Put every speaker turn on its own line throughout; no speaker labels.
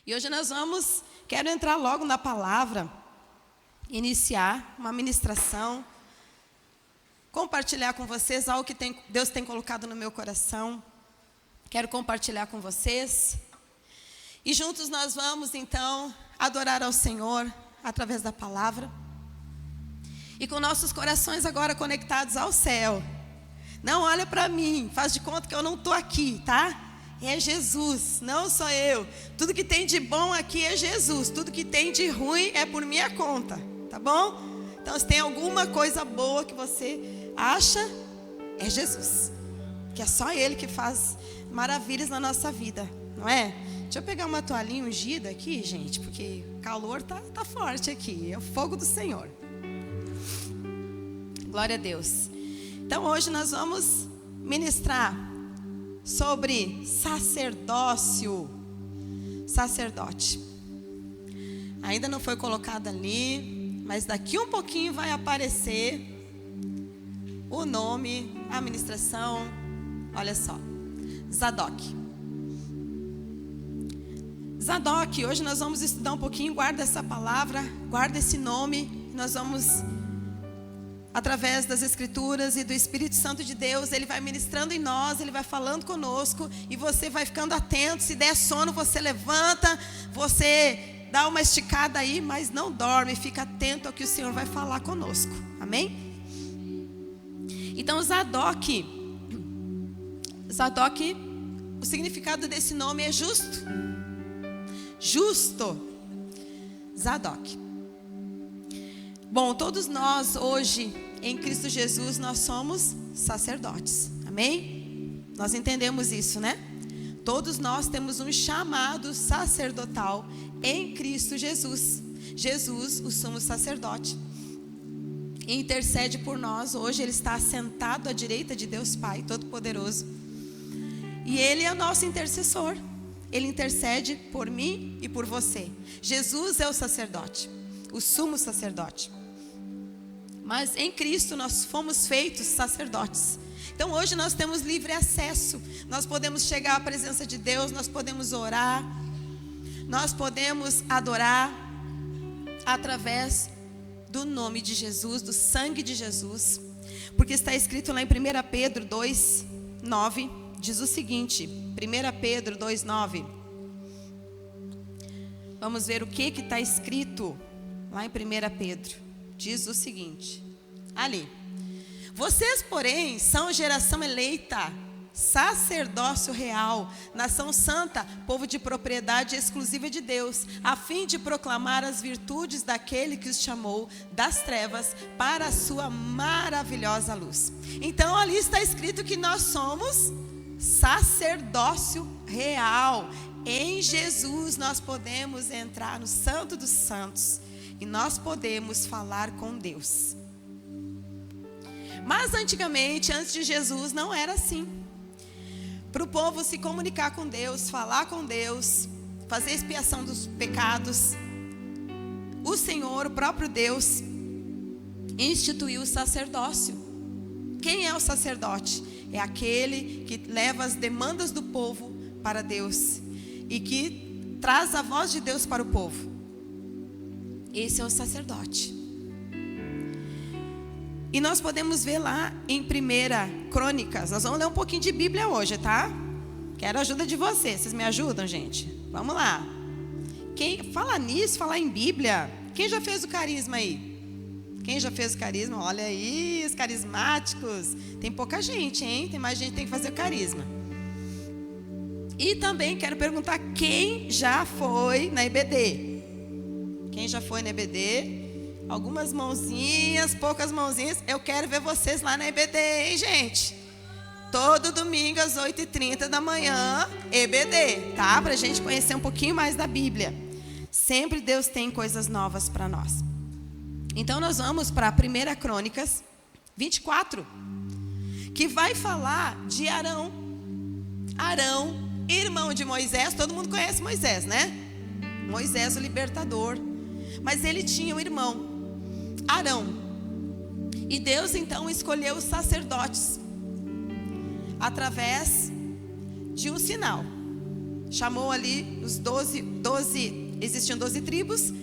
E hoje quero entrar logo na palavra, iniciar uma ministração, compartilhar com vocês algo que Deus tem colocado no meu coração. Quero compartilhar com vocês. E juntos nós vamos então adorar ao Senhor através da palavra. E com nossos corações agora conectados ao céu. Não olha para mim, faz de conta que eu não estou aqui, tá? É Jesus, não sou eu. Tudo que tem de bom aqui é Jesus. Tudo que tem de ruim é por minha conta, tá bom? Então se tem alguma coisa boa que você acha, é Jesus. Que é só Ele que faz maravilhas na nossa vida, não é? Deixa eu pegar uma toalhinha ungida aqui, gente, porque o calor tá forte aqui. É o fogo do Senhor. Glória a Deus. Então hoje nós vamos ministrar sobre sacerdócio. Sacerdote. Ainda não foi colocado ali, mas daqui um pouquinho vai aparecer o nome, a ministração. Olha só. Zadok. Zadok, hoje nós vamos estudar um pouquinho, guarda essa palavra, guarda esse nome. Nós vamos, através das Escrituras e do Espírito Santo de Deus, Ele vai ministrando em nós, Ele vai falando conosco, e você vai ficando atento. Se der sono, você levanta, você dá uma esticada aí, mas não dorme, fica atento ao que o Senhor vai falar conosco, amém? Então Zadok, o significado desse nome é justo. Justo. Zadok. Bom, todos nós hoje, em Cristo Jesus, nós somos sacerdotes. Amém? Nós entendemos isso, né? Todos nós temos um chamado sacerdotal em Cristo Jesus. Jesus, o sumo sacerdote, intercede por nós. Hoje Ele está assentado à direita de Deus Pai Todo-Poderoso. E Ele é o nosso intercessor. Ele intercede por mim e por você. Jesus é o sacerdote, o sumo sacerdote. Mas em Cristo nós fomos feitos sacerdotes. Então hoje nós temos livre acesso. Nós podemos chegar à presença de Deus, nós podemos orar, nós podemos adorar através do nome de Jesus, do sangue de Jesus. Porque está escrito lá em 1 Pedro 2:9, diz o seguinte, 1 Pedro 2:9. Vamos ver o que está escrito lá em 1 Pedro. Diz o seguinte, ali: vocês, porém, são geração eleita, sacerdócio real, nação santa, povo de propriedade exclusiva de Deus, a fim de proclamar as virtudes daquele que os chamou das trevas para a sua maravilhosa luz. Então ali está escrito que nós somos sacerdócio real. Em Jesus nós podemos entrar no Santo dos Santos e nós podemos falar com Deus. Mas antigamente, antes de Jesus, não era assim. Para o povo se comunicar com Deus, falar com Deus, fazer expiação dos pecados, o Senhor, o próprio Deus, instituiu o sacerdócio. Quem é o sacerdote? É aquele que leva as demandas do povo para Deus e que traz a voz de Deus para o povo. Esse é o sacerdote. E nós podemos ver lá em 1 Crônicas. Nós vamos ler um pouquinho de Bíblia hoje, tá? Quero a ajuda de vocês. Vocês me ajudam, gente? Vamos lá. Quem fala nisso, falar em Bíblia? Quem já fez o carisma aí? Quem já fez o carisma? Olha aí, os carismáticos. Tem pouca gente, hein? Tem mais gente que tem que fazer o carisma. E também quero perguntar quem já foi na EBD. Quem já foi na EBD? Algumas mãozinhas, poucas mãozinhas. Eu quero ver vocês lá na EBD, hein, gente? Todo domingo às 8h30 da manhã, EBD, tá? Pra gente conhecer um pouquinho mais da Bíblia. Sempre Deus tem coisas novas para nós. Então nós vamos para 1 Crônicas 24, que vai falar de Arão. Arão, irmão de Moisés. Todo mundo conhece Moisés, né? Moisés, o libertador. Mas ele tinha um irmão, Arão. E Deus então escolheu os sacerdotes através de um sinal. chamou ali os 12, existiam 12 tribos.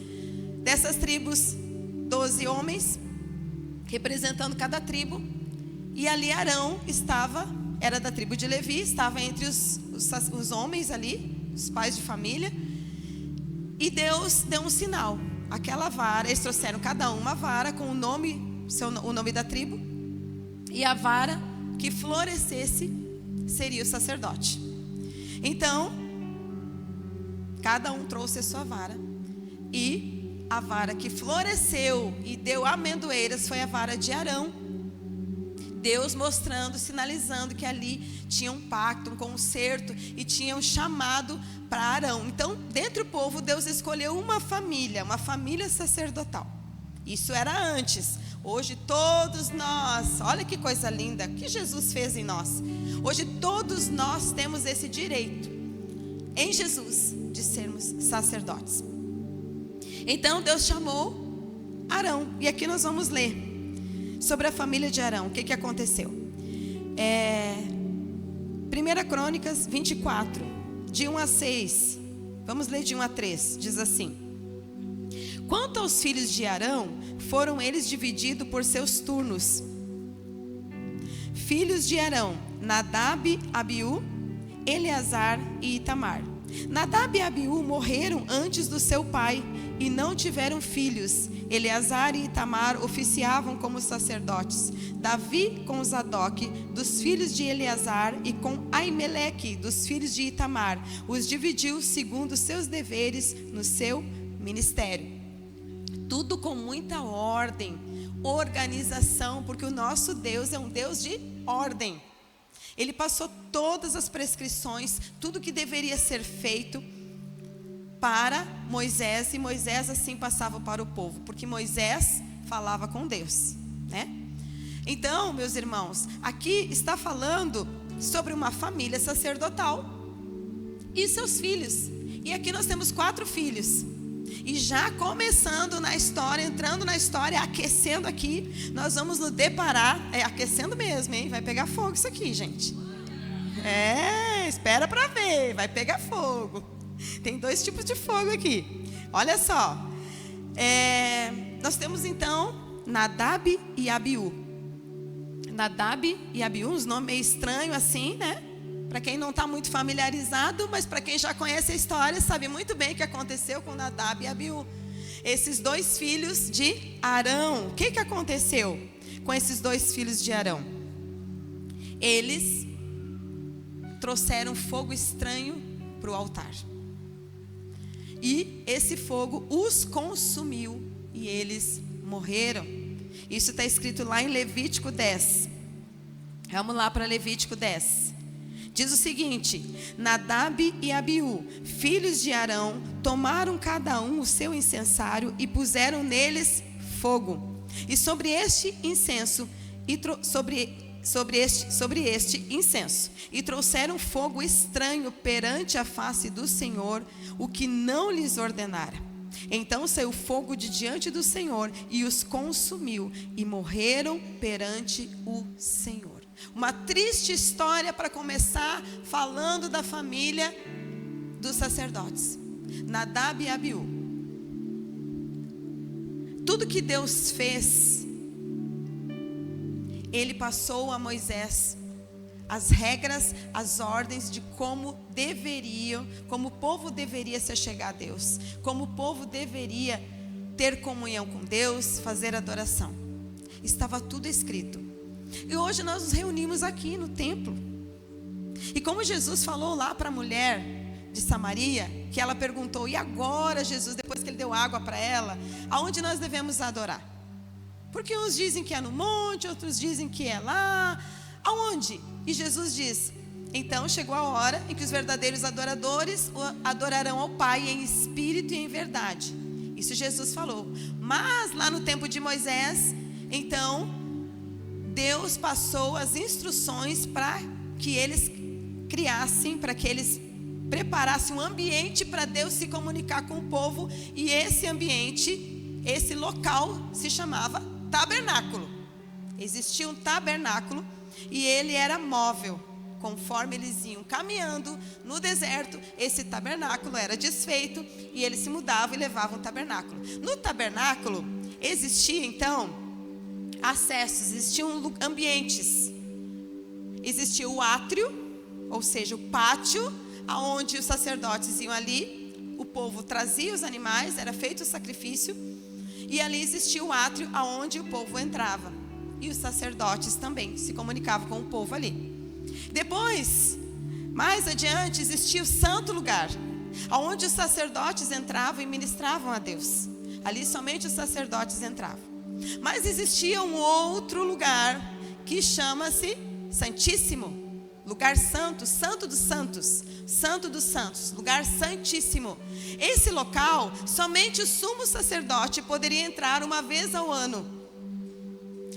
Dessas tribos, 12 homens, representando cada tribo. E ali Arão era da tribo de Levi, estava entre os homens ali, os pais de família. E Deus deu um sinal. Aquela vara, eles trouxeram cada uma vara com o nome da tribo. E a vara que florescesse seria o sacerdote. Então, cada um trouxe a sua vara. E a vara que floresceu e deu amendoeiras foi a vara de Arão. Deus mostrando, sinalizando que ali tinha um pacto, um concerto, e tinha um chamado para Arão. Então, dentre o povo, Deus escolheu uma família sacerdotal. Isso era antes. Hoje todos nós, olha que coisa linda, que Jesus fez em nós. Hoje todos nós temos esse direito, em Jesus, de sermos sacerdotes. Então Deus chamou Arão, e aqui nós vamos ler sobre a família de Arão, o que aconteceu. 1 Crônicas 24, de 1 a 6, vamos ler de 1 a 3, diz assim: Quanto aos filhos de Arão, foram eles divididos por seus turnos. Filhos de Arão: Nadab, Abiú, Eleazar e Itamar. Nadab e Abiú morreram antes do seu pai e não tiveram filhos. Eleazar e Itamar oficiavam como sacerdotes. Davi com Zadok, dos filhos de Eleazar, e com Aimeleque, dos filhos de Itamar, os dividiu segundo seus deveres no seu ministério. Tudo com muita ordem, organização, porque o nosso Deus é um Deus de ordem. Ele passou todas as prescrições, tudo que deveria ser feito para Moisés, e Moisés assim passava para o povo, porque Moisés falava com Deus, né? Então, meus irmãos, aqui está falando sobre uma família sacerdotal e seus filhos. E aqui nós temos 4 filhos. E já começando na história, entrando na história, aquecendo aqui, nós vamos nos deparar, aquecendo mesmo, hein? Vai pegar fogo isso aqui, gente. Espera para ver, vai pegar fogo. Tem 2 tipos de fogo aqui. Olha só. Nós temos então Nadab e Abiú. Nadab e Abiú, uns nomes meio estranhos assim, né? Para quem não está muito familiarizado, mas para quem já conhece a história, sabe muito bem o que aconteceu com Nadab e Abiú. Esses 2 filhos de Arão. O que aconteceu com esses 2 filhos de Arão? Eles trouxeram fogo estranho para o altar. E esse fogo os consumiu e eles morreram. Isso está escrito lá em Levítico 10. Vamos lá para Levítico 10. Diz o seguinte: Nadab e Abiú, filhos de Arão, tomaram cada um o seu incensário e puseram neles fogo. E sobre este incenso, sobre este incenso, e trouxeram fogo estranho perante a face do Senhor, o que não lhes ordenara. Então saiu fogo de diante do Senhor e os consumiu, e morreram perante o Senhor. Uma triste história para começar, falando da família dos sacerdotes, Nadab e Abiú. Tudo que Deus fez, Ele passou a Moisés as regras, as ordens de como o povo deveria se chegar a Deus, como o povo deveria ter comunhão com Deus, fazer adoração. Estava tudo escrito. E hoje nós nos reunimos aqui no templo. E como Jesus falou lá para a mulher de Samaria, que ela perguntou: e agora, Jesus, depois que Ele deu água para ela, aonde nós devemos adorar? Porque uns dizem que é no monte, outros dizem que é lá. Aonde? E Jesus diz: então chegou a hora em que os verdadeiros adoradores adorarão ao Pai em espírito e em verdade. Isso Jesus falou. Mas lá no tempo de Moisés, então Deus passou as instruções para que eles criassem, para que eles preparassem um ambiente para Deus se comunicar com o povo. E esse ambiente, esse local se chamava tabernáculo. Existia um tabernáculo e ele era móvel. conforme eles iam caminhando no deserto, esse tabernáculo era desfeito e eles se mudavam e levavam o tabernáculo. No tabernáculo existia então acessos, existiam ambientes. Existia o átrio, ou seja, o pátio, aonde os sacerdotes iam ali, o povo trazia os animais, era feito o sacrifício, e ali existia o átrio, aonde o povo entrava. E os sacerdotes também se comunicavam com o povo ali. Depois, mais adiante, existia o santo lugar, aonde os sacerdotes entravam e ministravam a Deus. Ali somente os sacerdotes entravam. Mas existia um outro lugar que chama-se Santíssimo, lugar santo, santo dos santos, lugar santíssimo. Esse local, somente o sumo sacerdote poderia entrar uma vez ao ano.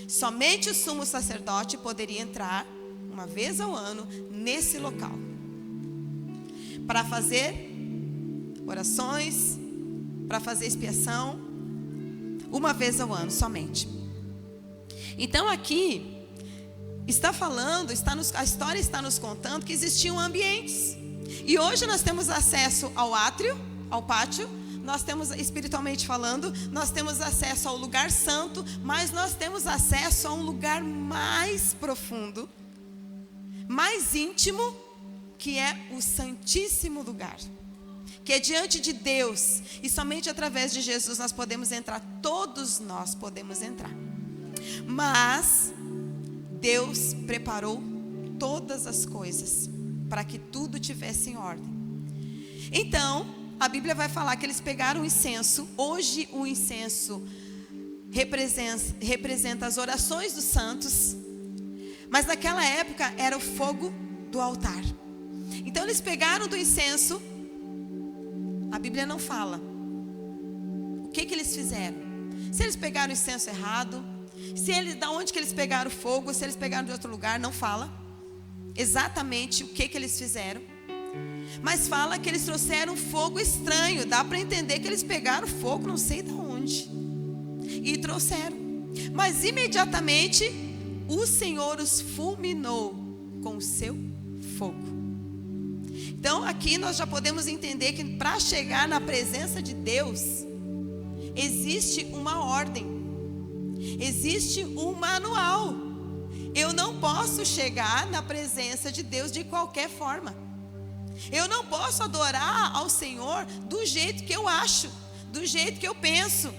Somente o sumo sacerdote poderia entrar uma vez ao ano nesse local, para fazer orações, para fazer expiação, uma vez ao ano somente. Então aqui está falando, a história está nos contando que existiam ambientes. E hoje nós temos acesso ao átrio, ao pátio. Nós temos, espiritualmente falando, nós temos acesso ao lugar santo, mas nós temos acesso a um lugar mais profundo, mais íntimo, que é o Santíssimo Lugar, que é diante de Deus, e somente através de Jesus nós podemos entrar, todos nós podemos entrar. Mas Deus preparou todas as coisas para que tudo tivesse em ordem. Então, a Bíblia vai falar que eles pegaram o incenso. Hoje o incenso representa as orações dos santos, mas naquela época era o fogo do altar. Então eles pegaram do incenso. A Bíblia não fala o que eles fizeram. Se eles pegaram o incenso errado, da onde que eles pegaram o fogo, se eles pegaram de outro lugar, não fala exatamente o que eles fizeram. Mas fala que eles trouxeram fogo estranho. Dá para entender que eles pegaram fogo não sei de onde e trouxeram. Mas imediatamente o Senhor os fulminou com o seu fogo. Então aqui nós já podemos entender que para chegar na presença de Deus existe uma ordem, existe um manual. Eu não posso chegar na presença de Deus de qualquer forma. Eu não posso adorar ao Senhor do jeito que eu acho, do jeito que eu penso,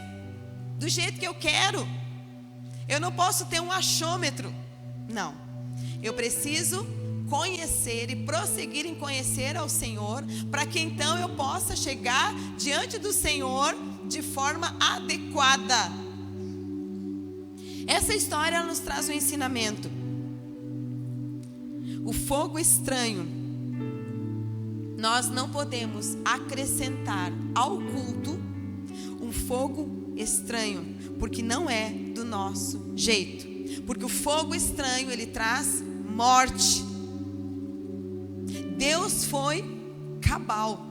do jeito que eu quero. Eu não posso ter um achômetro. Não. Eu preciso conhecer e prosseguir em conhecer ao Senhor, para que então eu possa chegar diante do Senhor de forma adequada. Essa história nos traz um ensinamento. O fogo estranho. Nós não podemos acrescentar ao culto um fogo estranho, porque não é do nosso jeito. Porque o fogo estranho, ele traz morte. Deus foi cabal.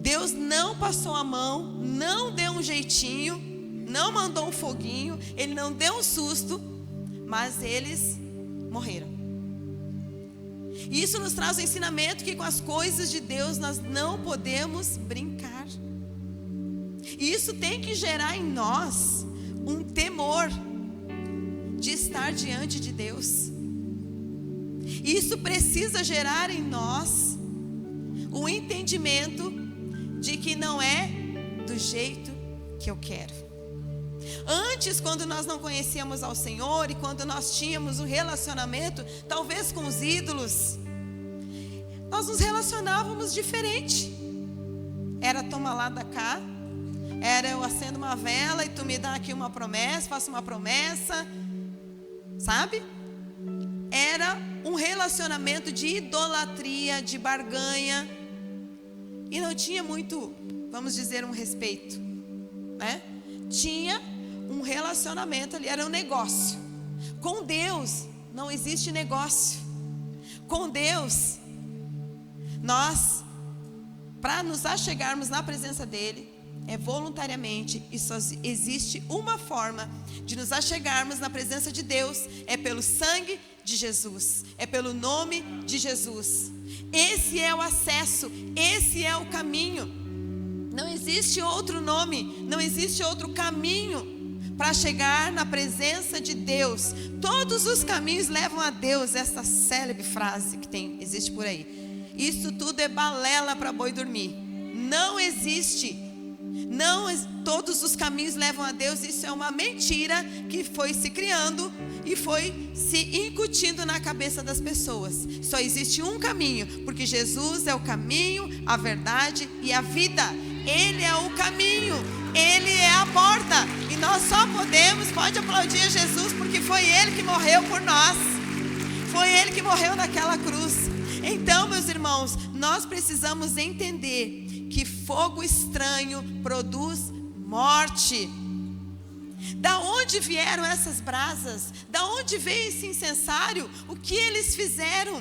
Deus não passou a mão, não deu um jeitinho, não mandou um foguinho, ele não deu um susto, mas eles morreram. E isso nos traz o ensinamento que com as coisas de Deus nós não podemos brincar. E isso tem que gerar em nós um temor de estar diante de Deus. E isso precisa gerar em nós o entendimento de que não é do jeito que eu quero. Antes, quando nós não conhecíamos ao Senhor e quando nós tínhamos um relacionamento, talvez com os ídolos, nós nos relacionávamos diferente. Era toma lá da cá, era eu acendo uma vela e tu me dá aqui uma promessa, faço uma promessa, sabe? Era um relacionamento de idolatria, de barganha, e não tinha muito, vamos dizer, um respeito, né? Tinha um relacionamento ali, era um negócio. Com Deus não existe negócio. Com Deus, nós, para nos achegarmos na presença dele, é voluntariamente, e só existe uma forma de nos achegarmos na presença de Deus, é pelo sangue de Jesus, é pelo nome de Jesus. Esse é o acesso, esse é o caminho. Não existe outro nome, não existe outro caminho para chegar na presença de Deus. Todos os caminhos levam a Deus, essa célebre frase que existe por aí. Isso tudo é balela para boi dormir. Não existe. Todos os caminhos levam a Deus. Isso é uma mentira que foi se criando e foi se incutindo na cabeça das pessoas. Só existe um caminho, porque Jesus é o caminho, a verdade e a vida. Ele é o caminho, Ele é a porta. E nós só pode aplaudir a Jesus, porque foi Ele que morreu por nós. Foi Ele que morreu naquela cruz. Então, meus irmãos, nós precisamos entender que fogo estranho produz morte. Da onde vieram essas brasas? Da onde veio esse incensário? O que eles fizeram?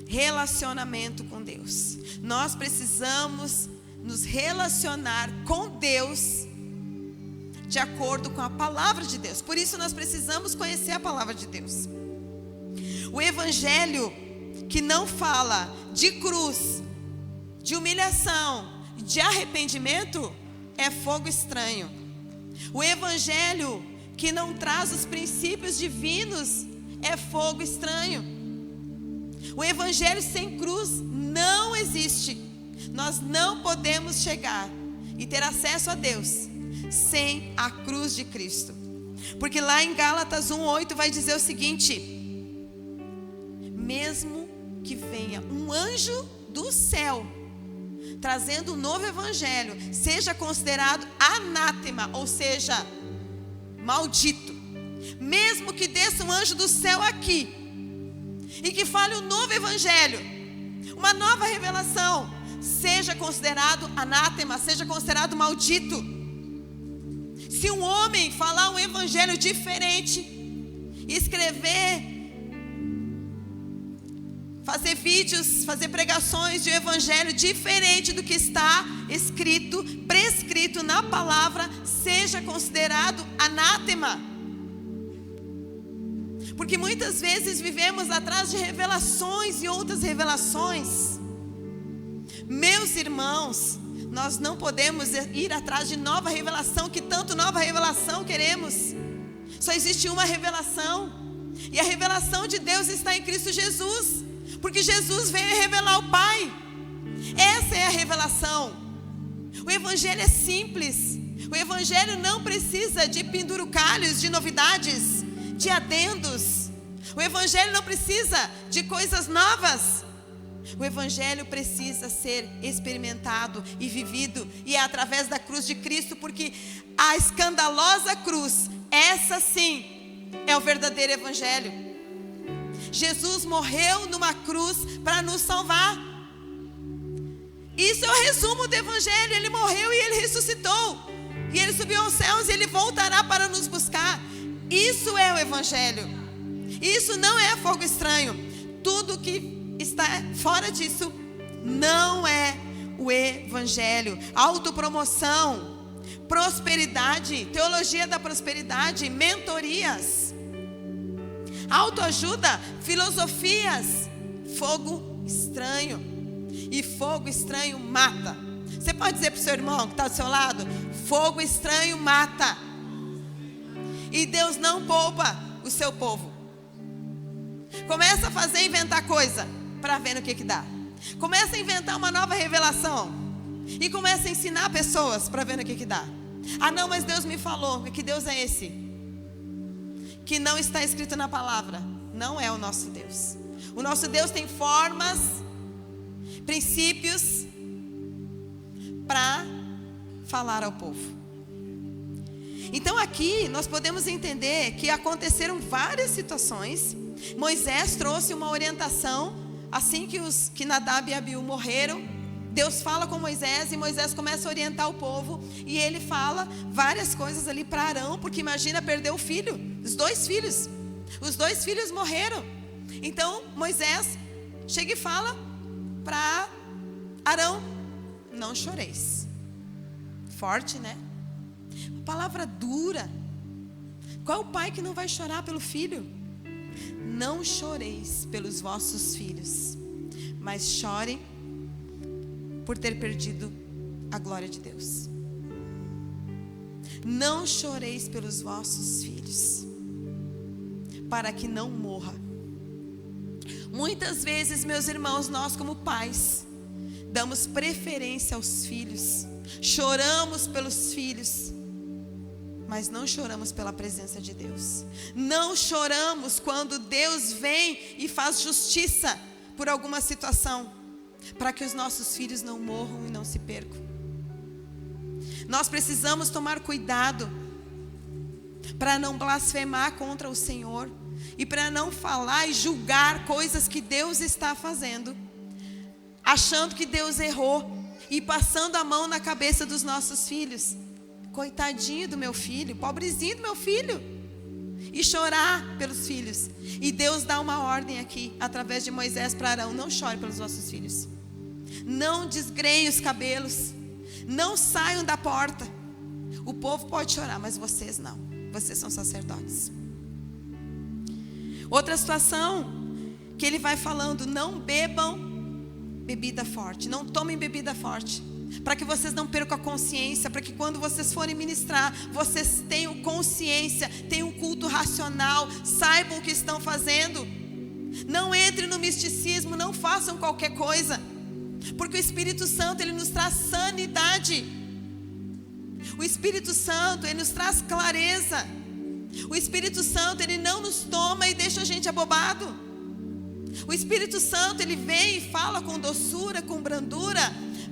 Relacionamento com Deus. Nós precisamos nos relacionar com Deus de acordo com a palavra de Deus. Por isso nós precisamos conhecer a palavra de Deus. O evangelho que não fala de cruz, de humilhação, de arrependimento, é fogo estranho. O evangelho que não traz os princípios divinos é fogo estranho. O evangelho sem cruz não existe. Nós não podemos chegar e ter acesso a Deus sem a cruz de Cristo. Porque lá em Gálatas 1:8 vai dizer o seguinte: mesmo que venha um anjo do céu trazendo um novo evangelho, seja considerado anátema, ou seja, maldito. Mesmo que desça um anjo do céu aqui e que fale um novo evangelho, uma nova revelação, seja considerado anátema, seja considerado maldito. Se um homem falar um evangelho diferente, escrever, fazer vídeos, fazer pregações de um evangelho diferente do que está escrito, prescrito na palavra, seja considerado anátema. Porque muitas vezes vivemos atrás de revelações e outras revelações. Meus irmãos, nós não podemos ir atrás de nova revelação, que tanto nova revelação queremos. Só existe uma revelação, e a revelação de Deus está em Cristo Jesus, porque Jesus veio revelar o Pai. Essa é a revelação. O evangelho é simples. O evangelho não precisa de pendurucalhos, de novidades, de adendos. O evangelho não precisa de coisas novas. O evangelho precisa ser experimentado e vivido, e é através da cruz de Cristo, porque a escandalosa cruz, essa sim é o verdadeiro evangelho. Jesus morreu numa cruz para nos salvar. Isso é o resumo do evangelho. Ele morreu e ele ressuscitou, e ele subiu aos céus e ele voltará para nos buscar. Isso é o evangelho. Isso não é fogo estranho. Tudo que está fora disso não é o evangelho. Autopromoção, prosperidade, teologia da prosperidade, mentorias, autoajuda, filosofias, fogo estranho. E fogo estranho mata. Você pode dizer para o seu irmão que está do seu lado: fogo estranho mata. E Deus não poupa o seu povo. Começa a fazer, inventar coisa para ver no que dá. Começa a inventar uma nova revelação e começa a ensinar pessoas para ver no que dá. Ah não, mas Deus me falou. Que Deus é esse? Que não está escrito na palavra. Não é o nosso Deus. O nosso Deus tem formas, princípios para falar ao povo. Então aqui nós podemos entender que aconteceram várias situações. Moisés trouxe uma orientação. Assim que Nadab e Abiú morreram, Deus fala com Moisés, e Moisés começa a orientar o povo, e ele fala várias coisas ali para Arão, porque imagina perder o filho, os dois filhos morreram. Então Moisés chega e fala para Arão: não choreis. Forte, né? Palavra dura. Qual é o pai que não vai chorar pelo filho? Não choreis pelos vossos filhos, mas chorem por ter perdido a glória de Deus. Não choreis pelos vossos filhos, para que não morra. Muitas vezes, meus irmãos, nós como pais, damos preferência aos filhos, choramos pelos filhos, mas não choramos pela presença de Deus. Não choramos quando Deus vem e faz justiça por alguma situação, para que os nossos filhos não morram e não se percam. Nós precisamos tomar cuidado para não blasfemar contra o Senhor e para não falar e julgar coisas que Deus está fazendo, achando que Deus errou e passando a mão na cabeça dos nossos filhos. Coitadinho do meu filho, pobrezinho do meu filho, e chorar pelos filhos. E Deus dá uma ordem aqui, através de Moisés para Arão: não chore pelos vossos filhos, não desgrenhem os cabelos, não saiam da porta. O povo pode chorar, mas vocês não, vocês são sacerdotes. Outra situação que ele vai falando: não bebam bebida forte, não tomem bebida forte, para que vocês não percam a consciência, para que quando vocês forem ministrar, vocês tenham consciência, tenham um culto racional, saibam o que estão fazendo. Não entrem no misticismo, não façam qualquer coisa, porque o Espírito Santo, ele nos traz sanidade. O Espírito Santo, ele nos traz clareza. O Espírito Santo, ele não nos toma e deixa a gente abobado. O Espírito Santo, ele vem e fala com doçura, com brandura,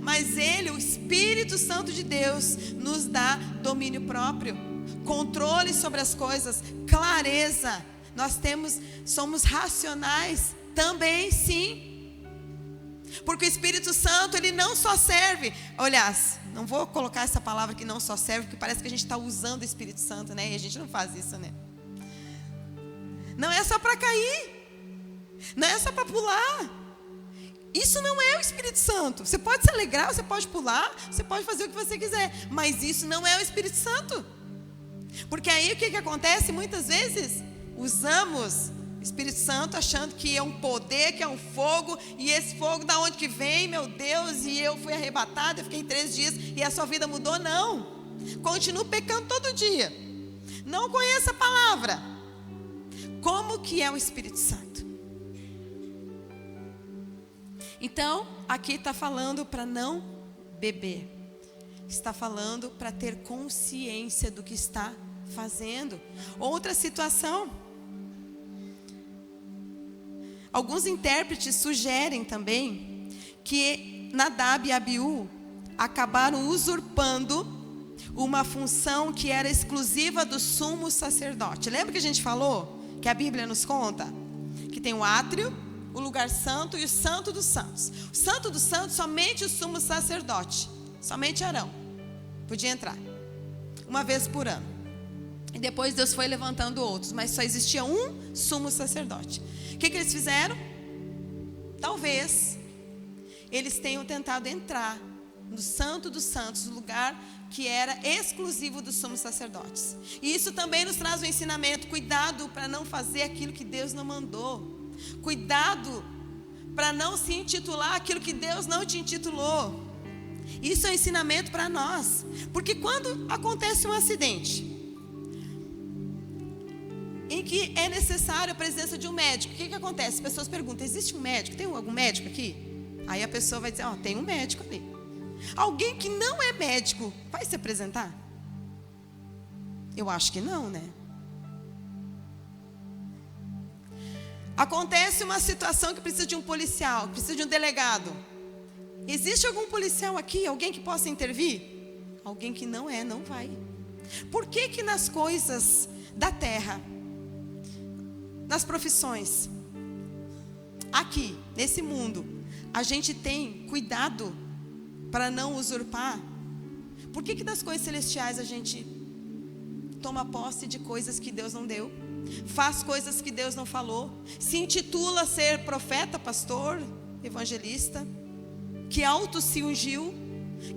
mas ele, o Espírito Santo de Deus, nos dá domínio próprio, controle sobre as coisas, clareza. Nós somos racionais também, sim, porque o Espírito Santo, ele não só serve, aliás, não vou colocar essa palavra que não só serve, porque parece que a gente está usando o Espírito Santo, né? E a gente não faz isso, né? Não é só para cair, não é só para pular. Isso não é o Espírito Santo. Você pode se alegrar, você pode pular, você pode fazer o que você quiser, mas isso não é o Espírito Santo. Porque aí o que acontece? Muitas vezes usamos o Espírito Santo achando que é um poder, que é um fogo, e esse fogo da onde que vem, meu Deus, e eu fui arrebatada, eu fiquei 3 dias e a sua vida mudou. Não, continuo pecando todo dia, não conheço a palavra. Como que é o Espírito Santo? Então, aqui está falando para não beber, está falando para ter consciência do que está fazendo. Outra situação, alguns intérpretes sugerem também que Nadab e Abiú acabaram usurpando uma função que era exclusiva do sumo sacerdote. Lembra que a gente falou, que a Bíblia nos conta, que tem o átrio, o lugar santo e o santo dos santos. O santo dos santos, somente o sumo sacerdote, somente Arão podia entrar, uma vez por ano. E depois Deus foi levantando outros, mas só existia um sumo sacerdote. O que eles fizeram? Talvez eles tenham tentado entrar no santo dos santos, no lugar que era exclusivo dos sumos sacerdotes. E isso também nos traz um ensinamento: cuidado para não fazer aquilo que Deus não mandou. Cuidado para não se intitular aquilo que Deus não te intitulou. Isso é um ensinamento para nós, porque quando acontece um acidente em que é necessário a presença de um médico, o que acontece? As pessoas perguntam: existe um médico? Tem algum médico aqui? Aí a pessoa vai dizer: tem um médico ali. Alguém que não é médico vai se apresentar? Eu acho que não, né? Acontece uma situação que precisa de um policial, precisa de um delegado. Existe algum policial aqui? Alguém que possa intervir? Alguém que não vai. Por que nas coisas da terra, nas profissões, aqui, nesse mundo, a gente tem cuidado para não usurpar? Por que nas coisas celestiais a gente toma posse de coisas que Deus não deu? Faz coisas que Deus não falou, se intitula ser profeta, pastor, evangelista, que auto se ungiu,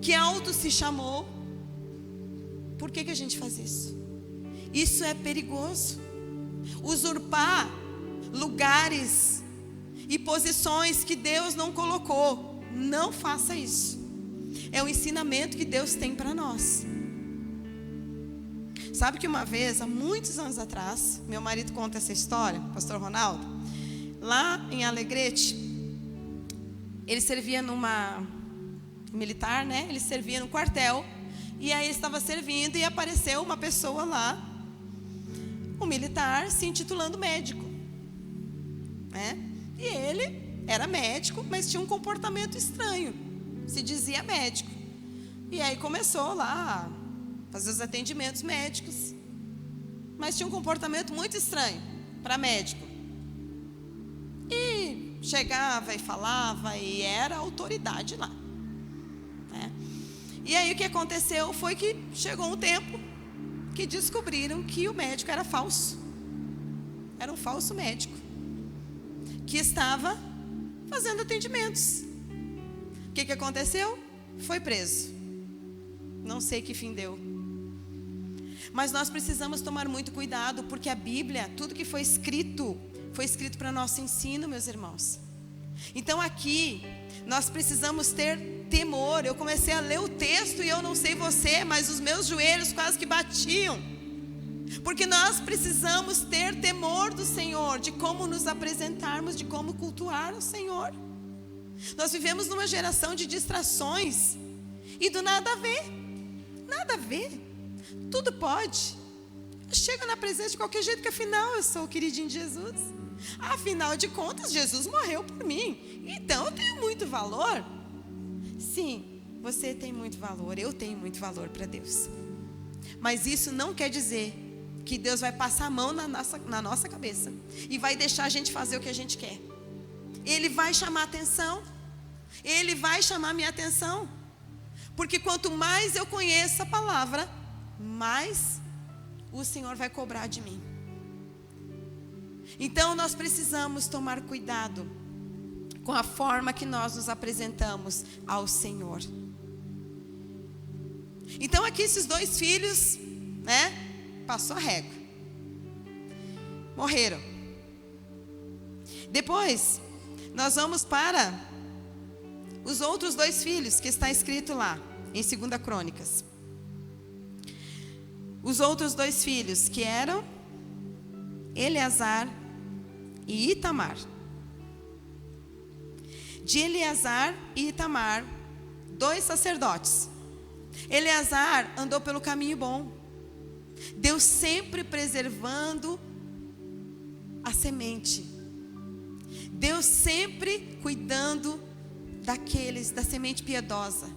que auto se chamou. Por que a gente faz isso? Isso é perigoso. Usurpar lugares e posições que Deus não colocou. Não faça isso. É o ensinamento que Deus tem para nós. Sabe que uma vez, há muitos anos atrás, meu marido conta essa história, pastor Ronaldo, lá em Alegrete, ele servia numa militar, né? Ele servia no quartel, e aí ele estava servindo e apareceu uma pessoa lá, um militar se intitulando médico, né? E ele era médico, mas tinha um comportamento estranho, se dizia médico. E aí começou lá a fazer os atendimentos médicos, mas tinha um comportamento muito estranho para médico. E chegava e falava e era autoridade lá, né? E aí o que aconteceu foi que chegou um tempo que descobriram que o médico era falso. Era um falso médico que estava fazendo atendimentos. O que aconteceu? Foi preso. Não sei que fim deu. Mas nós precisamos tomar muito cuidado, porque a Bíblia, tudo que foi escrito para nosso ensino, meus irmãos. Então aqui, nós precisamos ter temor. Eu comecei a ler o texto e eu não sei você, mas os meus joelhos quase que batiam. Porque nós precisamos ter temor do Senhor, de como nos apresentarmos, de como cultuar o Senhor. Nós vivemos numa geração de distrações e do nada a ver. Nada a ver. Tudo pode. Eu chego na presença de qualquer jeito, que afinal eu sou o queridinho de Jesus. Afinal de contas, Jesus morreu por mim. Então eu tenho muito valor. Sim, você tem muito valor. Eu tenho muito valor para Deus. Mas isso não quer dizer que Deus vai passar a mão na nossa cabeça e vai deixar a gente fazer o que a gente quer. Ele vai chamar atenção. Ele vai chamar minha atenção. Porque quanto mais eu conheço a palavra, mais o Senhor vai cobrar de mim. Então nós precisamos tomar cuidado com a forma que nós nos apresentamos ao Senhor. Então aqui esses dois filhos, né, passou a régua, morreram. Depois nós vamos para os outros dois filhos que está escrito lá em 2 Crônicas. Os outros dois filhos que eram Eleazar e Itamar. De Eleazar e Itamar, dois sacerdotes. Eleazar andou pelo caminho bom. Deus sempre preservando a semente. Deus sempre cuidando da semente piedosa.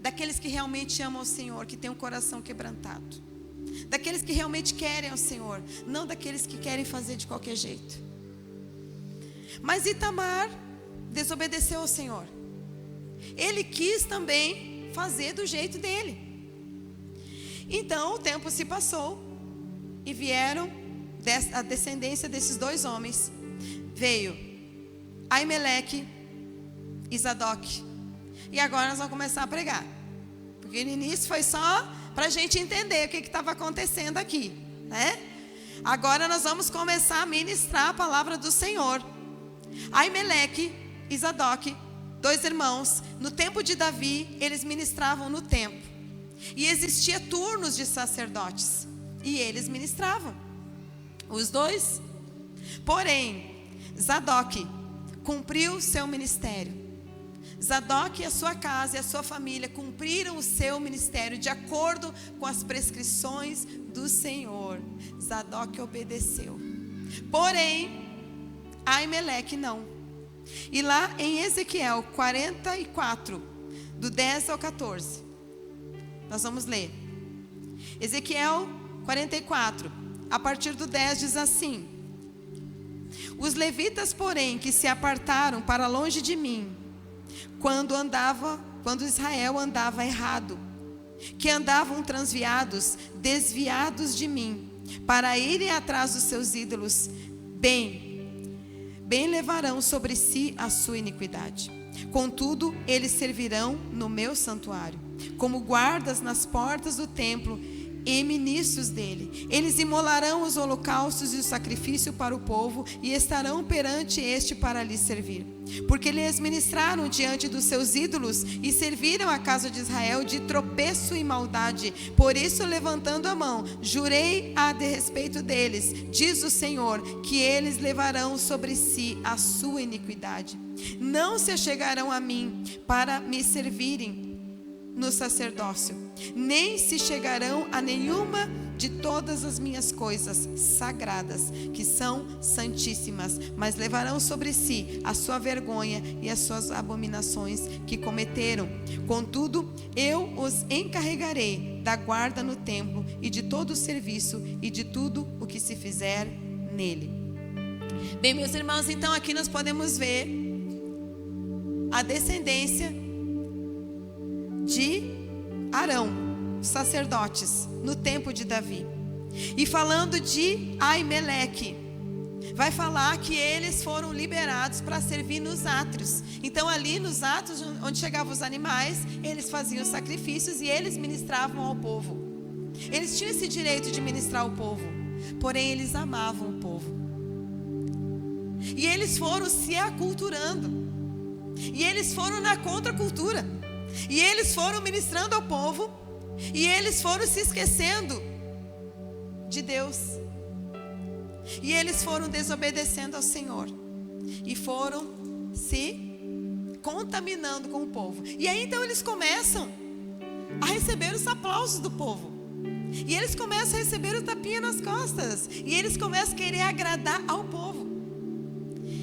Daqueles que realmente amam o Senhor, que têm um coração quebrantado. Daqueles que realmente querem ao Senhor, não daqueles que querem fazer de qualquer jeito. Mas Itamar desobedeceu ao Senhor. Ele quis também fazer do jeito dele. Então o tempo se passou e vieram a descendência desses dois homens. Veio Aimeleque e Zadok. E agora nós vamos começar a pregar. Porque no início foi só para a gente entender o que estava acontecendo aqui, né? Agora nós vamos começar a ministrar a palavra do Senhor. Aimeleque e Zadok, dois irmãos, no tempo de Davi, eles ministravam no templo. E existia turnos de sacerdotes, e eles ministravam, os dois. Porém, Zadok cumpriu seu ministério. Zadok e a sua casa e a sua família cumpriram o seu ministério de acordo com as prescrições do Senhor. Zadok obedeceu. Porém, Aimeleque não. E lá em Ezequiel 44, do 10 ao 14, nós vamos ler. Ezequiel 44, a partir do 10 diz assim: Os levitas, porém, que se apartaram para longe de mim, quando Israel andava errado, que andavam transviados, desviados de mim, para irem atrás dos seus ídolos, bem levarão sobre si a sua iniquidade. Contudo, eles servirão no meu santuário, como guardas nas portas do templo e ministros dele. Eles imolarão os holocaustos e o sacrifício para o povo e estarão perante este para lhes servir. Porque lhes ministraram diante dos seus ídolos e serviram a casa de Israel de tropeço e maldade. Por isso, levantando a mão, jurei a respeito deles, diz o Senhor, que eles levarão sobre si a sua iniquidade. Não se achegarão a mim para me servirem no sacerdócio, nem se chegarão a nenhuma de todas as minhas coisas sagradas, que são santíssimas, mas levarão sobre si a sua vergonha e as suas abominações que cometeram. Contudo, eu os encarregarei da guarda no templo e de todo o serviço e de tudo o que se fizer nele. Bem, meus irmãos, então aqui nós podemos ver a descendência de Arão, sacerdotes, no tempo de Davi. E falando de Aimeleque, vai falar que eles foram liberados para servir nos átrios. Então ali nos átrios, onde chegavam os animais, eles faziam sacrifícios e eles ministravam ao povo. Eles tinham esse direito de ministrar ao povo, porém eles amavam o povo. E eles foram se aculturando. E eles foram na contracultura. E eles foram ministrando ao povo. E eles foram se esquecendo de Deus. E eles foram desobedecendo ao Senhor. E foram se contaminando com o povo. E aí então eles começam a receber os aplausos do povo. E eles começam a receber o tapinha nas costas. E eles começam a querer agradar ao povo.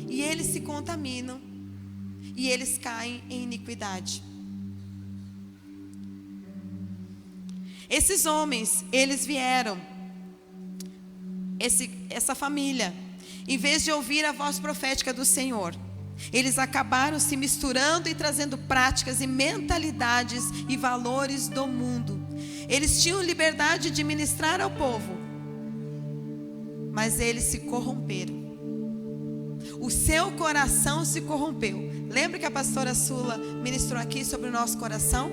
E eles se contaminam. E eles caem em iniquidade. Esses homens, eles vieram, essa família, em vez de ouvir a voz profética do Senhor, eles acabaram se misturando e trazendo práticas e mentalidades e valores do mundo. Eles tinham liberdade de ministrar ao povo, mas eles se corromperam. O seu coração se corrompeu. Lembra que a pastora Sula ministrou aqui sobre o nosso coração?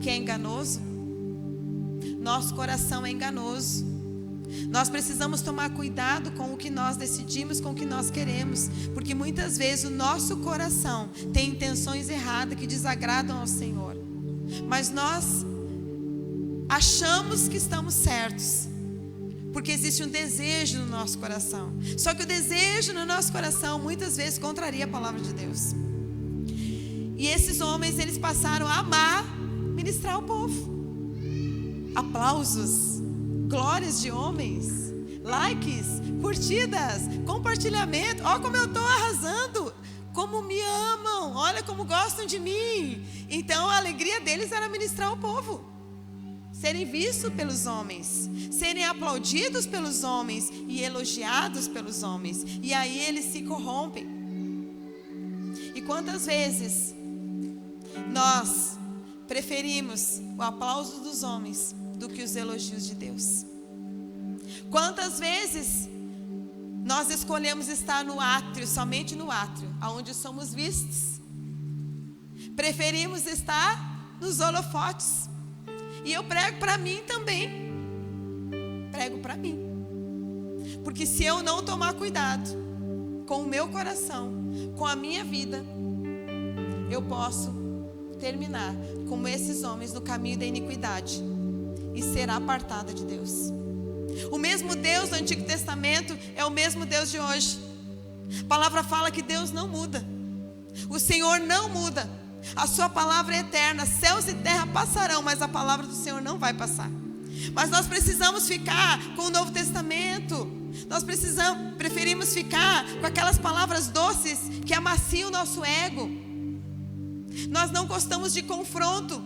Que é enganoso? Nosso coração é enganoso. Nós precisamos tomar cuidado com o que nós decidimos, com o que nós queremos, porque muitas vezes o nosso coração tem intenções erradas que desagradam ao Senhor, mas nós achamos que estamos certos, porque existe um desejo no nosso coração. Só que o desejo no nosso coração muitas vezes contraria a palavra de Deus. E esses homens, eles passaram a amar ministrar ao povo. Aplausos, glórias de homens, likes, curtidas, compartilhamento. Olha como eu estou arrasando, como me amam, olha como gostam de mim. Então a alegria deles era ministrar ao povo, serem vistos pelos homens, serem aplaudidos pelos homens e elogiados pelos homens. E aí eles se corrompem. E quantas vezes nós preferimos o aplauso dos homens do que os elogios de Deus? Quantas vezes nós escolhemos estar no átrio, somente no átrio, aonde somos vistos? Preferimos estar nos holofotes. E eu prego para mim também. Prego para mim. Porque se eu não tomar cuidado com o meu coração, com a minha vida, eu posso terminar como esses homens no caminho da iniquidade e ser apartada de Deus. O mesmo Deus do Antigo Testamento é o mesmo Deus de hoje. A palavra fala que Deus não muda. O Senhor não muda. A sua palavra é eterna. Céus e terra passarão, mas a palavra do Senhor não vai passar. Mas nós precisamos ficar com o Novo Testamento. Nós preferimos ficar com aquelas palavras doces que amaciam o nosso ego. Nós não gostamos de confronto,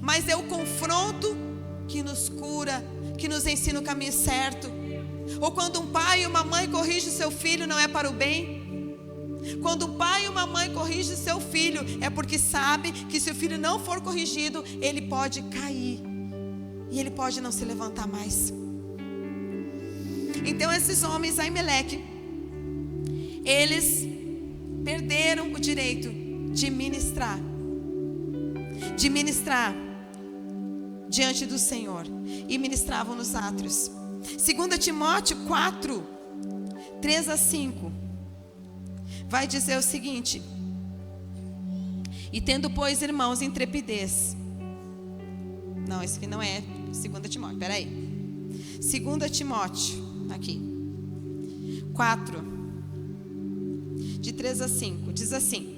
mas é o confronto que nos cura, que nos ensina o caminho certo. Ou quando um pai e uma mãe corrigem seu filho, não é para o bem. Quando um pai e uma mãe corrigem seu filho, é porque sabe que se o filho não for corrigido, ele pode cair e ele pode não se levantar mais. Então esses homens, Aimeleque, eles perderam o direito de ministrar, diante do Senhor e ministravam nos átrios. 2 Timóteo 4, 3 a 5, vai dizer o seguinte: e tendo, pois, irmãos, intrepidez. Não, esse aqui não é 2 Timóteo, peraí. 2 Timóteo, aqui, 4, de 3 a 5, diz assim: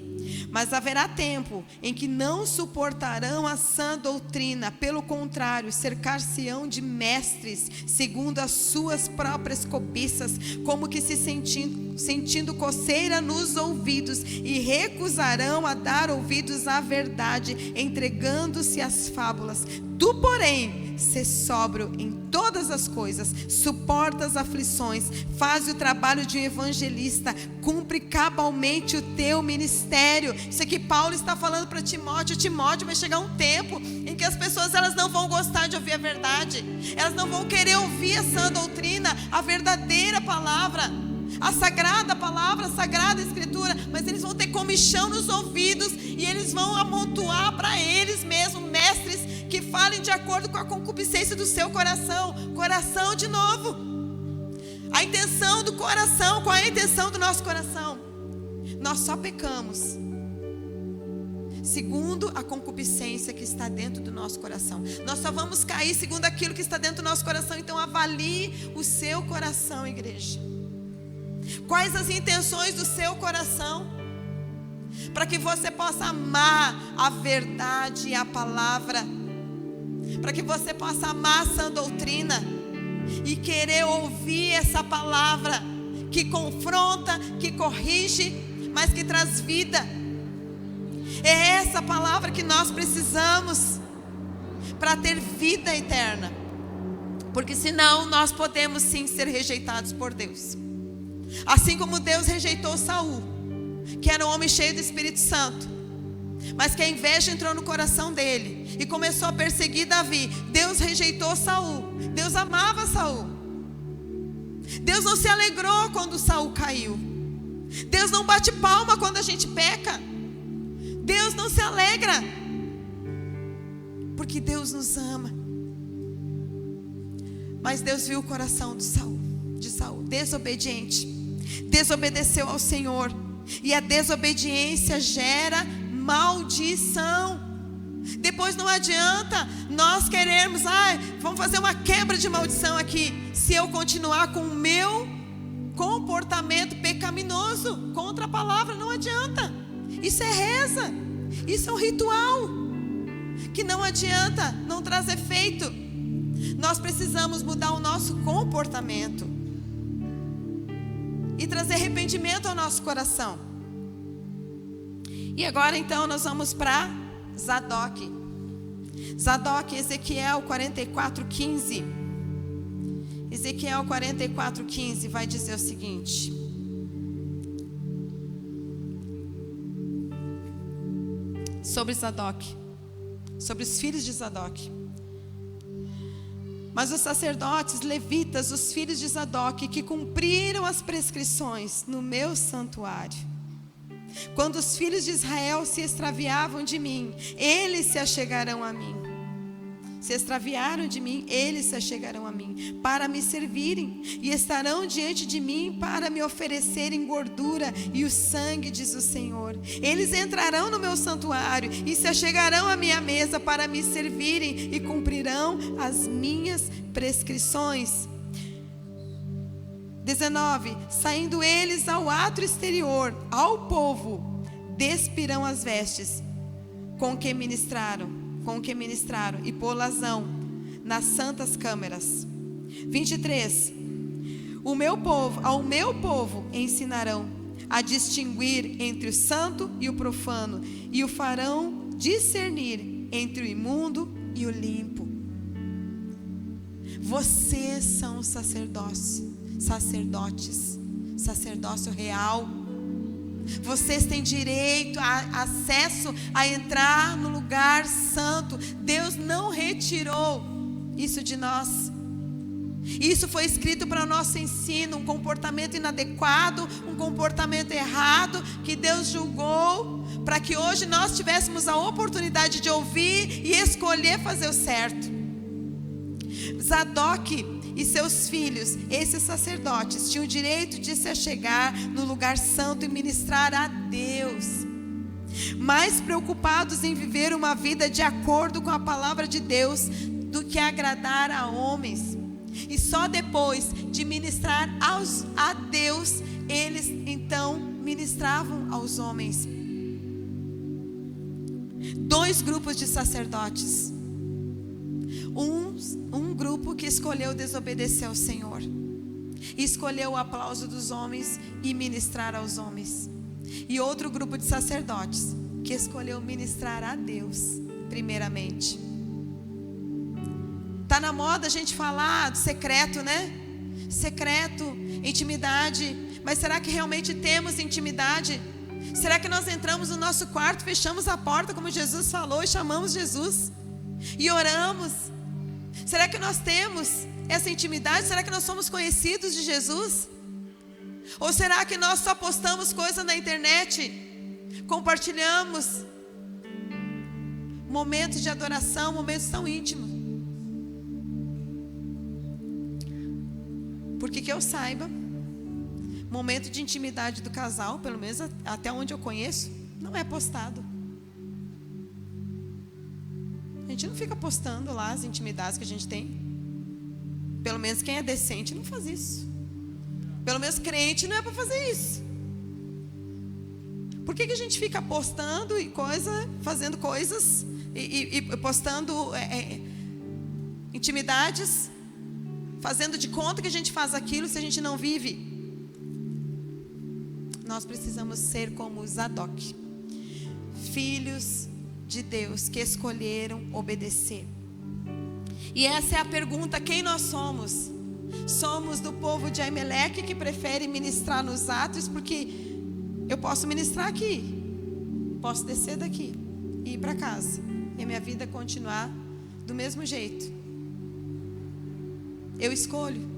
mas haverá tempo em que não suportarão a sã doutrina, pelo contrário, cercar-se-ão de mestres, segundo as suas próprias cobiças, como que se sentindo coceira nos ouvidos, e recusarão a dar ouvidos à verdade, entregando-se às fábulas. Tu, porém, sê sóbrio em todas as coisas, suporta as aflições, faz o trabalho de um evangelista, cumpre cabalmente o teu ministério. Isso aqui Paulo está falando para Timóteo. Timóteo, vai chegar um tempo em que as pessoas, elas não vão gostar de ouvir a verdade, elas não vão querer ouvir a sã doutrina, a verdadeira palavra, a sagrada palavra, a sagrada escritura, mas eles vão ter comichão nos ouvidos, e eles vão amontoar para eles mesmos mestres que falem de acordo com a concupiscência do seu coração. Coração, de novo, a intenção do coração. Qual é a intenção do nosso coração? Nós só pecamos segundo a concupiscência que está dentro do nosso coração. Nós só vamos cair segundo aquilo que está dentro do nosso coração. Então avalie o seu coração, igreja. Quais as intenções do seu coração? Para que você possa amar a verdade e a palavra, para que você possa amar a sã doutrina e querer ouvir essa palavra que confronta, que corrige, mas que traz vida. É essa palavra que nós precisamos para ter vida eterna, porque senão nós podemos sim ser rejeitados por Deus. Assim como Deus rejeitou Saul, que era um homem cheio do Espírito Santo, mas que a inveja entrou no coração dele e começou a perseguir Davi. Deus rejeitou Saul. Deus amava Saul. Deus não se alegrou quando Saul caiu. Deus não bate palma quando a gente peca. Deus não se alegra, porque Deus nos ama. Mas Deus viu o coração de Saul, desobediente, desobedeceu ao Senhor, e a desobediência gera maldição. Depois não adianta nós querermos, vamos fazer uma quebra de maldição aqui, se eu continuar com o meu comportamento pecaminoso contra a palavra. Não adianta. Isso é reza, isso é um ritual que não adianta, não traz efeito. Nós precisamos mudar o nosso comportamento e trazer arrependimento ao nosso coração. E agora então nós vamos para Zadok. Zadok, Ezequiel 44:15. Ezequiel 44:15 vai dizer o seguinte: sobre Zadok, sobre os filhos de Zadok. Mas os sacerdotes levitas, os filhos de Zadok, que cumpriram as prescrições no meu santuário, quando os filhos de Israel se extraviavam de mim, eles se achegarão a mim. Se extraviaram de mim, eles se achegarão a mim, para me servirem, e estarão diante de mim para me oferecerem gordura e o sangue, diz o Senhor. Eles entrarão no meu santuário e se achegarão à minha mesa para me servirem e cumprirão as minhas prescrições. 19. Saindo eles ao átrio exterior, ao povo, despirão as vestes com que ministraram, e pô-las-ão nas santas câmeras. 23. Ao meu povo ensinarão a distinguir entre o santo e o profano, e o farão discernir entre o imundo e o limpo. Vocês são sacerdotes, sacerdócio real. Vocês têm direito, acesso a entrar no lugar santo. Deus não retirou isso de nós. Isso foi escrito para o nosso ensino. Um comportamento inadequado, um comportamento errado, que Deus julgou, para que hoje nós tivéssemos a oportunidade de ouvir e escolher fazer o certo. Zadok e seus filhos, esses sacerdotes, tinham o direito de se achegar no lugar santo e ministrar a Deus, mais preocupados em viver uma vida de acordo com a palavra de Deus do que agradar a homens. E só depois de ministrar a Deus, eles então ministravam aos homens. Dois grupos de sacerdotes. Um grupo que escolheu desobedecer ao Senhor, e escolheu o aplauso dos homens e ministrar aos homens. E outro grupo de sacerdotes que escolheu ministrar a Deus primeiramente. Tá na moda a gente falar do secreto, né? Secreto, intimidade. Mas será que realmente temos intimidade? Será que nós entramos no nosso quarto, fechamos a porta como Jesus falou e chamamos Jesus e oramos? Será que nós temos essa intimidade? Será que nós somos conhecidos de Jesus? Ou será que nós só postamos coisas na internet, compartilhamos momentos de adoração, momentos tão íntimos? Porque que eu saiba, momento de intimidade do casal, pelo menos até onde eu conheço, não é postado. A gente não fica postando lá as intimidades que a gente tem. Pelo menos quem é decente não faz isso. Pelo menos crente não é para fazer isso. Por que a gente fica postando e fazendo coisas e postando intimidades, fazendo de conta que a gente faz aquilo se a gente não vive? Nós precisamos ser como Zadok, filhos de Deus que escolheram obedecer. E essa é a pergunta: quem nós somos? Somos do povo de Aimeleque, que prefere ministrar nos atos, porque eu posso ministrar aqui, posso descer daqui e ir para casa e a minha vida continuar do mesmo jeito. Eu escolho.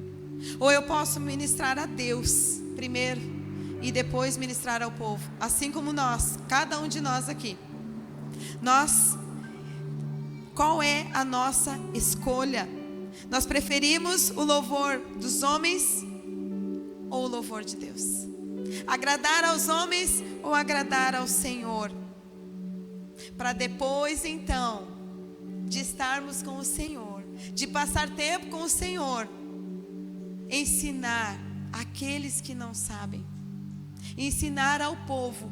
Ou eu posso ministrar a Deus primeiro e depois ministrar ao povo, assim como nós, cada um de nós aqui. Qual é a nossa escolha? Nós preferimos o louvor dos homens ou o louvor de Deus? Agradar aos homens ou agradar ao Senhor? Para depois então de estarmos com o Senhor, de passar tempo com o Senhor, ensinar aqueles que não sabem, ensinar ao povo,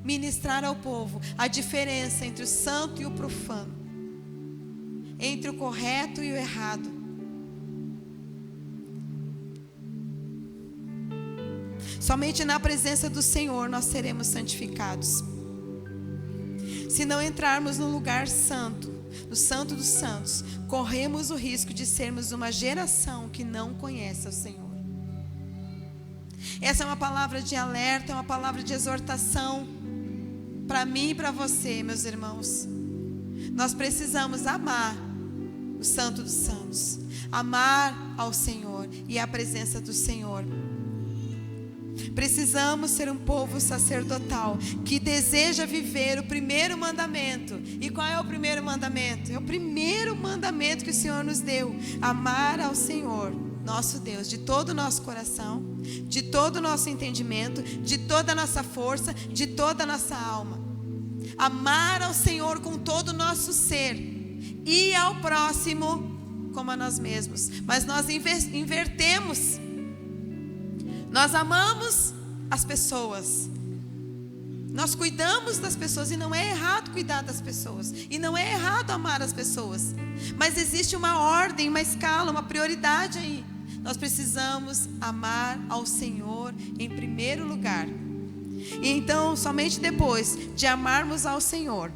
ministrar ao povo a diferença entre o santo e o profano, entre o correto e o errado. Somente na presença do Senhor nós seremos santificados. Se não entrarmos no lugar santo, no Santo dos Santos, corremos o risco de sermos uma geração que não conhece o Senhor. Essa é uma palavra de alerta, é uma palavra de exortação para mim e para você, meus irmãos. Nós precisamos amar o Santo dos Santos, amar ao Senhor e a presença do Senhor. Precisamos ser um povo sacerdotal que deseja viver o primeiro mandamento. E qual é o primeiro mandamento? É o primeiro mandamento que o Senhor nos deu: amar ao Senhor, nosso Deus, de todo o nosso coração, de todo o nosso entendimento, de toda a nossa força, de toda a nossa alma. Amar ao Senhor com todo o nosso ser e ao próximo como a nós mesmos. Mas nós invertemos. Nós amamos as pessoas, nós cuidamos das pessoas, e não é errado cuidar das pessoas, e não é errado amar as pessoas, mas existe uma ordem, uma escala, uma prioridade aí. Nós precisamos amar ao Senhor em primeiro lugar, e então somente depois de amarmos ao Senhor,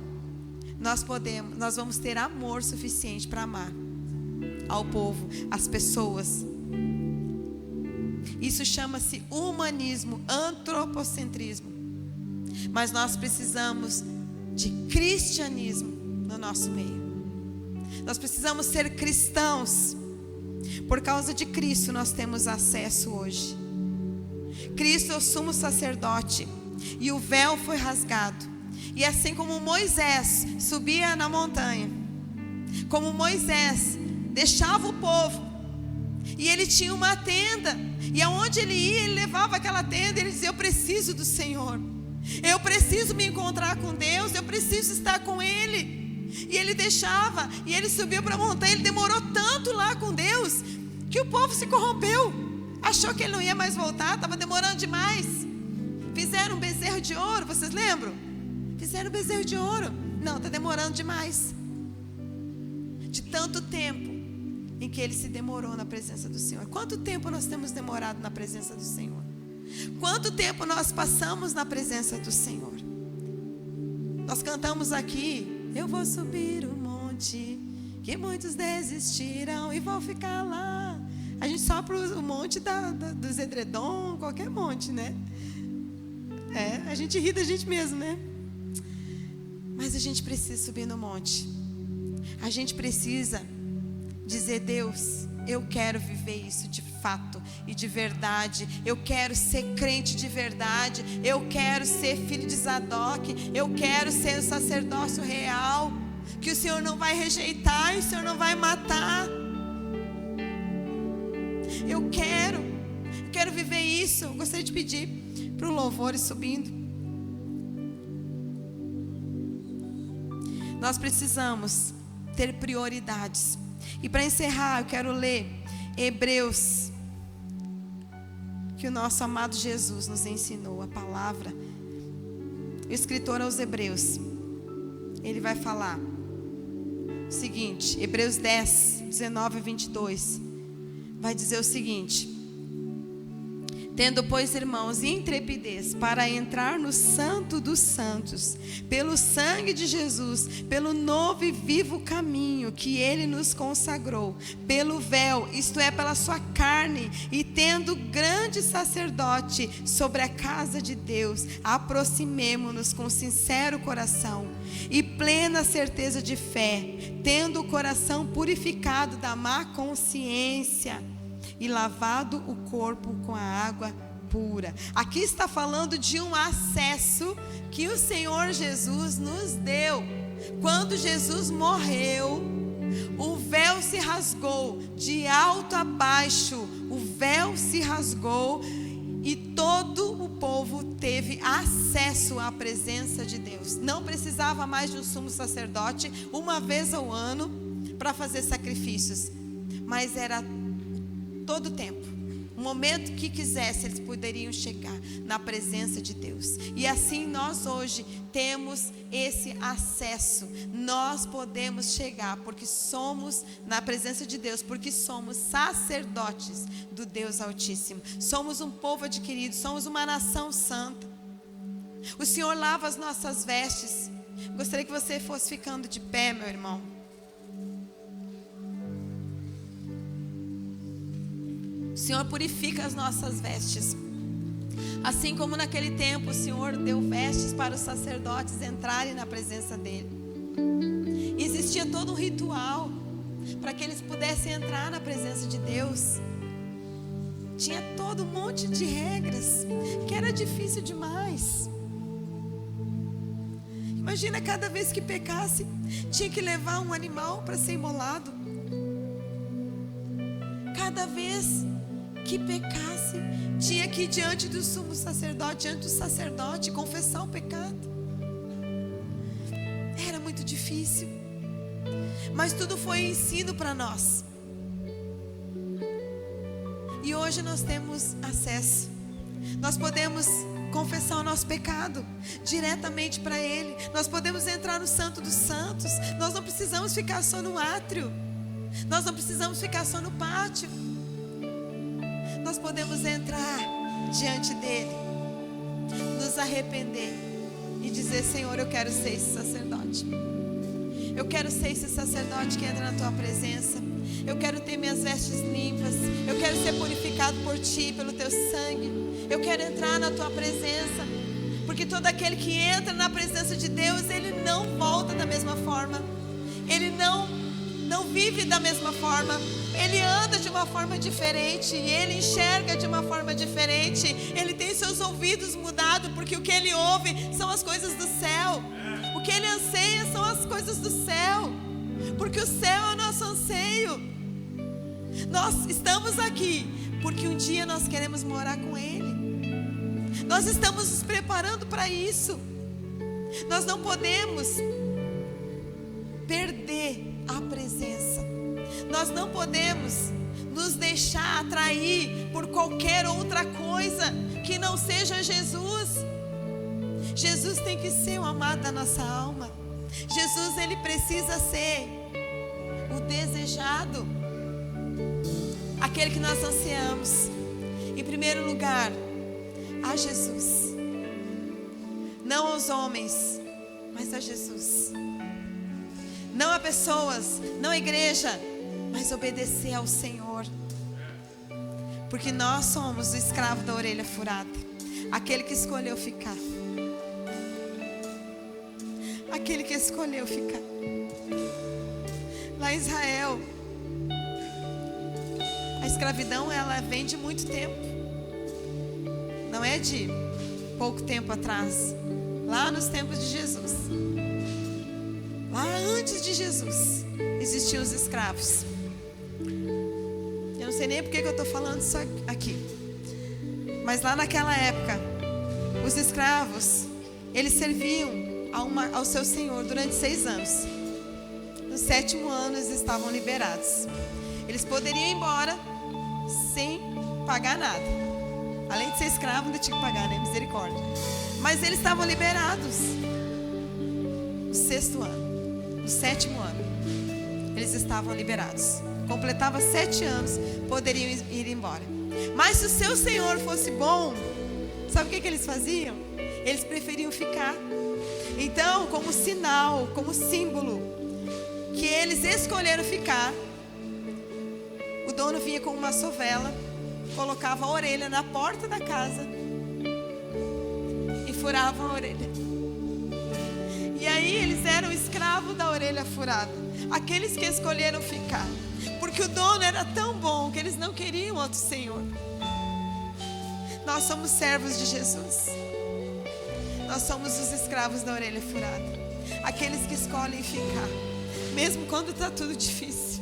nós vamos ter amor suficiente para amar ao povo, às pessoas. Isso chama-se humanismo, antropocentrismo. Mas nós precisamos de cristianismo no nosso meio. Nós precisamos ser cristãos. Por causa de Cristo nós temos acesso hoje. Cristo é o sumo sacerdote e o véu foi rasgado. E assim como Moisés subia na montanha, como Moisés deixava o povo, e ele tinha uma tenda, e aonde ele ia, ele levava aquela tenda, e ele dizia: eu preciso do Senhor, eu preciso me encontrar com Deus, eu preciso estar com Ele. E ele deixava, e ele subiu para a montanha. Ele demorou tanto lá com Deus, que o povo se corrompeu, achou que ele não ia mais voltar, estava demorando demais. Fizeram um bezerro de ouro, vocês lembram? Fizeram um bezerro de ouro. Não, está demorando demais. De tanto tempo em que ele se demorou na presença do Senhor. Quanto tempo nós temos demorado na presença do Senhor? Quanto tempo nós passamos na presença do Senhor? Nós cantamos aqui: eu vou subir o monte que muitos desistiram e vou ficar lá. A gente sopra o monte dos edredom, qualquer monte, né? A gente ri da gente mesmo, né? Mas a gente precisa subir no monte. A gente precisa dizer: Deus, eu quero viver isso de fato e de verdade. Eu quero ser crente de verdade. Eu quero ser filho de Zadok. Eu quero ser o sacerdócio real, que o Senhor não vai rejeitar e o Senhor não vai matar. Eu quero viver isso. Eu gostaria de pedir para o louvor ir subindo. Nós precisamos ter prioridades. E para encerrar, eu quero ler Hebreus, que o nosso amado Jesus nos ensinou, a palavra. O escritor aos Hebreus, ele vai falar o seguinte, Hebreus 10, 19 a 22, vai dizer o seguinte: tendo, pois, irmãos, intrepidez para entrar no Santo dos Santos, pelo sangue de Jesus, pelo novo e vivo caminho que Ele nos consagrou, pelo véu, isto é, pela sua carne, e tendo grande sacerdote sobre a casa de Deus, aproximemo-nos com sincero coração e plena certeza de fé, tendo o coração purificado da má consciência e lavado o corpo com a água pura. Aqui está falando de um acesso que o Senhor Jesus nos deu. Quando Jesus morreu, o véu se rasgou de alto a baixo. O véu se rasgou e todo o povo teve acesso à presença de Deus. Não precisava mais de um sumo sacerdote uma vez ao ano para fazer sacrifícios, mas era todo o tempo, o momento que quisesse, eles poderiam chegar na presença de Deus. E assim nós hoje temos esse acesso. Nós podemos chegar porque somos na presença de Deus, porque somos sacerdotes do Deus Altíssimo. Somos um povo adquirido, somos uma nação santa. O Senhor lava as nossas vestes. Gostaria que você fosse ficando de pé, meu irmão. O Senhor purifica as nossas vestes. Assim como naquele tempo o Senhor deu vestes para os sacerdotes entrarem na presença dEle. Existia todo um ritual para que eles pudessem entrar na presença de Deus. Tinha todo um monte de regras que era difícil demais. Imagina, cada vez que pecasse, tinha que levar um animal para ser imolado. Cada vez que pecasse, tinha que ir diante do sumo sacerdote, diante do sacerdote, confessar o pecado. Era muito difícil, mas tudo foi ensino para nós. E hoje nós temos acesso. Nós podemos confessar o nosso pecado diretamente para Ele. Nós podemos entrar no Santo dos Santos. Nós não precisamos ficar só no átrio. Nós não precisamos ficar só no pátio. Nós podemos entrar diante dEle, nos arrepender e dizer: Senhor, eu quero ser esse sacerdote. Eu quero ser esse sacerdote que entra na Tua presença. Eu quero ter minhas vestes limpas. Eu quero ser purificado por Ti, pelo Teu sangue. Eu quero entrar na Tua presença, porque todo aquele que entra na presença de Deus, ele não volta da mesma forma. Ele não vive da mesma forma. Ele anda de uma forma diferente, ele enxerga de uma forma diferente, ele tem seus ouvidos mudados, porque o que ele ouve são as coisas do céu, o que ele anseia são as coisas do céu, porque o céu é o nosso anseio. Nós estamos aqui porque um dia nós queremos morar com Ele. Nós estamos nos preparando para isso. Nós não podemos perder a presença. Nós não podemos nos deixar atrair por qualquer outra coisa que não seja Jesus. Jesus tem que ser o amado da nossa alma. Jesus, ele precisa ser o desejado, aquele que nós ansiamos. Em primeiro lugar, a Jesus. Não aos homens, mas a Jesus. Não a pessoas, não a igreja, mas obedecer ao Senhor. Porque nós somos o escravo da orelha furada, aquele que escolheu ficar. Aquele que escolheu ficar. Lá em Israel, a escravidão, ela vem de muito tempo. Não é de pouco tempo atrás. Lá nos tempos de Jesus. Lá antes de Jesus, existiam os escravos. Eu não sei nem porque que eu estou falando isso aqui. Mas lá naquela época, os escravos, eles serviam ao seu senhor durante 6 anos. No 7º ano eles estavam liberados. Eles poderiam ir embora sem pagar nada. Além de ser escravo, ainda tinha que pagar, né? Misericórdia. Mas eles estavam liberados. No 6º ano, no 7º ano, eles estavam liberados. Completava 7 anos, poderiam ir embora. Mas se o seu senhor fosse bom, sabe o que eles faziam? Eles preferiam ficar. Então, como sinal, como símbolo que eles escolheram ficar, o dono vinha com uma sovela, colocava a orelha na porta da casa e furava a orelha. E aí eles eram escravos da orelha furada, aqueles que escolheram ficar, porque o dono era tão bom que eles não queriam outro senhor. Nós somos servos de Jesus. Nós somos os escravos da orelha furada, aqueles que escolhem ficar, mesmo quando está tudo difícil,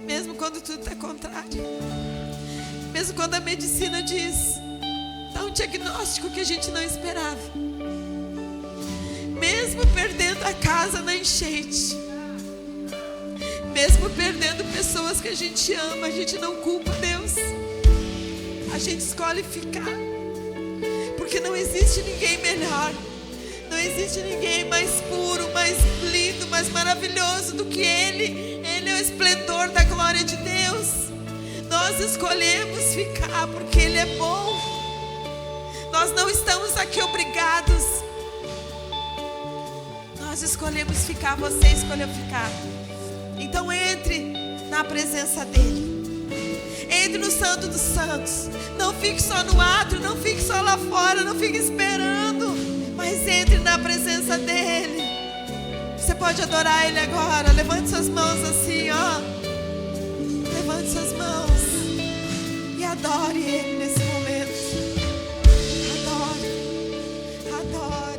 mesmo quando tudo está contrário, mesmo quando a medicina diz, dá um diagnóstico que a gente não esperava, mesmo perdendo a casa na enchente, mesmo perdendo pessoas que a gente ama, a gente não culpa Deus. A gente escolhe ficar, porque não existe ninguém melhor, não existe ninguém mais puro, mais lindo, mais maravilhoso do que Ele. Ele é o esplendor da glória de Deus. Nós escolhemos ficar porque Ele é bom. Nós não estamos aqui obrigados. Nós escolhemos ficar, você escolheu ficar. Então entre na presença dEle. Entre no Santo dos Santos. Não fique só no átrio, não fique só lá fora, não fique esperando, mas entre na presença dEle. Você pode adorar Ele agora. Levante suas mãos assim, ó. Levante suas mãos e adore Ele nesse momento. Adore, adore.